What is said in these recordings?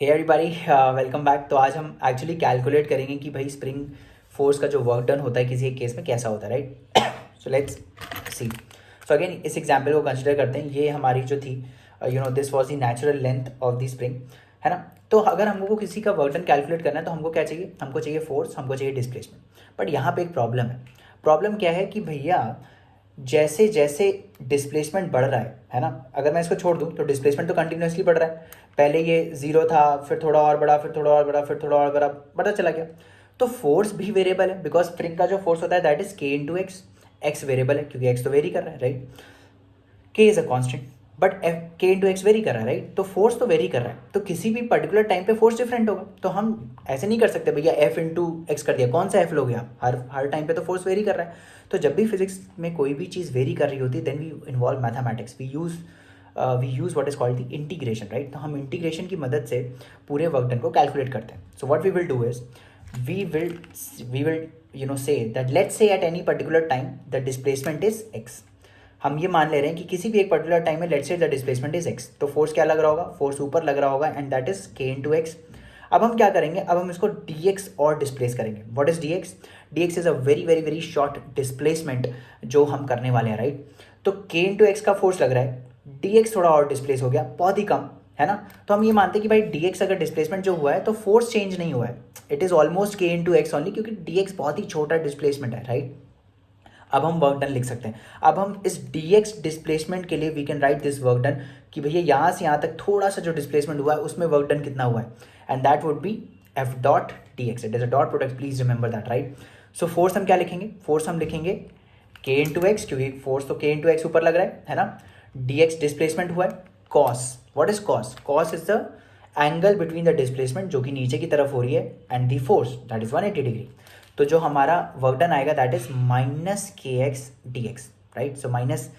Hey everybody, welcome back. तो आज हम एक्चुअली कैलकुलेट करेंगे कि भाई स्प्रिंग फोर्स का जो वर्क डन होता है किसी एक केस में कैसा होता है, right. So let's see. So again इस एग्जाम्पल को कंसिडर करते हैं। ये हमारी जो थी, this was the natural length of the spring, है ना। तो अगर हमको किसी का वर्क डन कैलकुलेट करना है तो हमको क्या चाहिए, हमको चाहिए फोर्स, हमको चाहिए डिस्प्लेसमेंट। बट यहाँ पे एक प्रॉब्लम है। प्रॉब्लम क्या है कि भैया जैसे जैसे डिस्प्लेसमेंट बढ़ रहा है ना, अगर मैं इसको छोड़ दूं तो डिस्प्लेसमेंट तो कंटिन्यूसली बढ़ रहा है। पहले ये जीरो था, फिर थोड़ा और बढ़ा, फिर थोड़ा और बढ़ा, फिर थोड़ा और बढ़ा, बढ़ा चला गया। तो फोर्स भी वेरिएबल है, बिकॉज स्प्रिंग का जो फोर्स होता है दैट इज के इंटू एक्स। एक्स वेरिएबल है क्योंकि एक्स तो वेरी कर रहा है, राइट। के is a constant, but F के इंटू एक्स वेरी कर रहा है, राइट। तो फोर्स तो वेरी कर रहा है, तो किसी भी पर्टिकुलर टाइम पे फोर्स डिफरेंट होगा। तो हम ऐसे नहीं कर सकते भैया एफ इंटू एक्स कर दिया, कौन सा एफ लोगे आप। हर टाइम पे तो फोर्स वेरी कर रहा है। तो जब भी फिजिक्स में कोई भी चीज़ वेरी कर रही होती है then we involve mathematics, we use what is called the integration, right. तो हम इंटीग्रेशन की मदद से पूरे वर्क डन को कैलकुलेट करते हैं। So what we will do is we will say that let's say at any particular time the displacement is x। हम ये मान ले रहे हैं कि किसी भी एक पर्टिकुलर टाइम में let's say the displacement is x, तो फोर्स क्या लग रहा होगा, फोर्स ऊपर लग रहा होगा एंड दैट इज के इंटू एक्स। अब हम क्या करेंगे, अब हम इसको डी एक्स और डिस्प्लेस करेंगे। What is D x? D x is a very very very short displacement जो हम करने वाले हैं, राइट। तो के इंटू एक्स का फोर्स लग रहा है, डी एक्स थोड़ा और डिस्प्लेस हो गया, बहुत ही कम, है ना। तो हम ये मानते हैं कि भाई डी एक्स अगर डिस्प्लेसमेंट जो हुआ है तो फोर्स चेंज नहीं हुआ है, इट इज ऑलमोस्ट के इंटू एक्स ऑनली, क्योंकि डी एक्स बहुत ही छोटा डिस्प्लेसमेंट है, राइट। अब हम वर्क डन लिख सकते हैं। अब हम इस डी एक्स डिस्प्लेसमेंट के लिए we can write this work done कि भैया यहाँ से यहाँ तक थोड़ा सा जो डिस्प्लेसमेंट हुआ है उसमें वर्क डन कितना हुआ है, and that would be F dot D x. It is a dot product, please remember that, right. So force हम क्या लिखेंगे, फोर्स हम लिखेंगे के इंटू एक्स, क्योंकि फोर्स तो के इंटू एक्स ऊपर लग रहा है ना। डी एक्स डिस्प्लेसमेंट हुआ है, cos. What is cos? Cos is the angle between the displacement जो कि नीचे की तरफ हो रही है and the force that is 180 degree. तो जो हमारा वर्क डन आएगा that is minus K X D X, right. So minus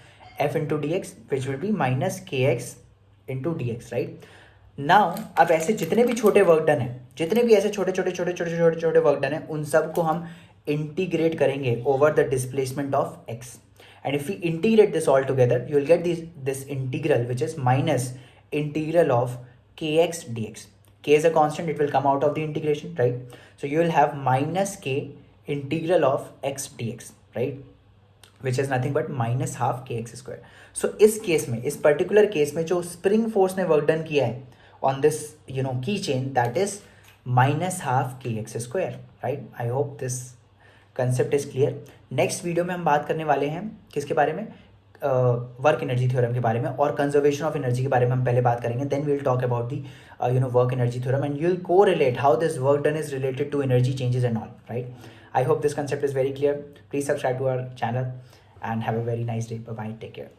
F into D X which will be minus K X into D X, right. Now अब ऐसे जितने भी छोटे work done है, जितने भी ऐसे छोटे छोटे छोटे छोटे छोटे छोटे वर्क डन है, उन सबको हम इंटीग्रेट करेंगे over the displacement of x. And if you integrate this all together you will get this integral which is minus integral of kx dx. K is a constant, it will come out of the integration, right? So you will have minus k integral of x dx, right? Which is nothing but minus half kx square. So इस case में, इस particular case में जो spring force ने work done किया है on this की chain that is minus half kx square, right. I hope this concept is clear. Next video में हम बात करने वाले हैं किसके बारे में, वर्क एनर्जी थ्योरम के बारे में, और कंजर्वेशन ऑफ एनर्जी के बारे में हम पहले बात करेंगे। Then we will talk about the work energy theorem and you will correlate how this work done is related to energy changes and all, right. I hope this concept is very clear. Please subscribe to our channel and have a very nice day. Bye bye, take care.